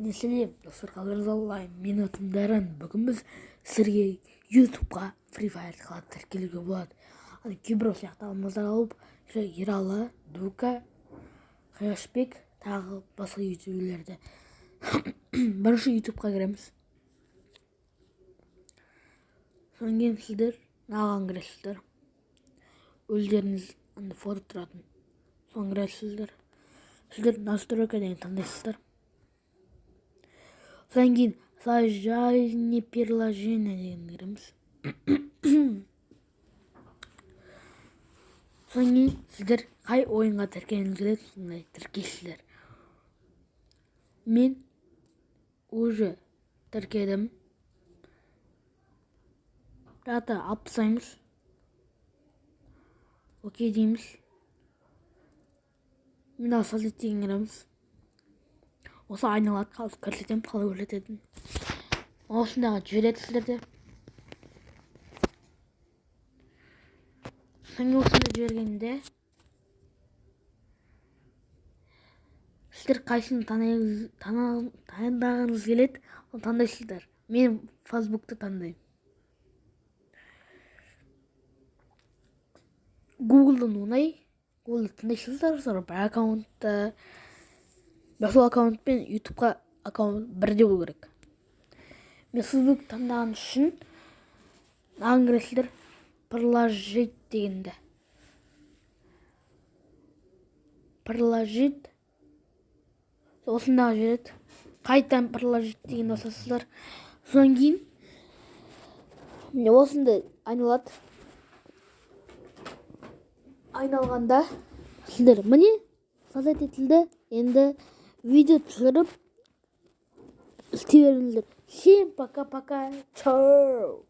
Сәлем достар, қалдарыңыз мен атым Дарын. Бүгін біз сізге ютубқа Free Fire қалады тіркелуге болады. Кейбір сияқты алмаздар алып, Ералы, Дука, Қияшбек, тағы басқа ютуберлерді. Бірінші ютубқа кіреміз. Содан кейін сіздер мынаған кіресіздер. Өздеріңіз фото тұратын. Соған кіресіздер. Сіздер настройка деген таңдайсыздар. Содан кейін сажальне приложение деген кіреміз. Содан кейін сіздер қай ойынға тіркелгіңіз келеді, сондай тіркейсіздер. Мен уже тіркедім. Дата алып тастаймыз. Окей дейміз. Мен асалет деген кіреміз. Осы айналады, қалып көрсетем, қалай өрлететін. Осындағы жібереді сіздерде. Соң осында жібергенде сіздер қайсыны таңдағыңыз келеді, оны таңдайсыздар. Мен Фейсбукты таңдаймын. Гуглдан оңай. Гуглды таңдайсыздар, sonra бір аккаунтты. Сол аккаунтпен ютубқа аккаунт бірде болу керек. Мен Фейсбук таңдаған үшін мынаған кіресіздер, приложить дегенде. Приложить. Осындағы жібереді. Қайтадан приложить деген басасыздар. Содан кейін осындай айналады. Айналғанда сіздер міне создать етілді. Енді видео түсіріп істей беріңіздер. Всем пока-пока. Чао.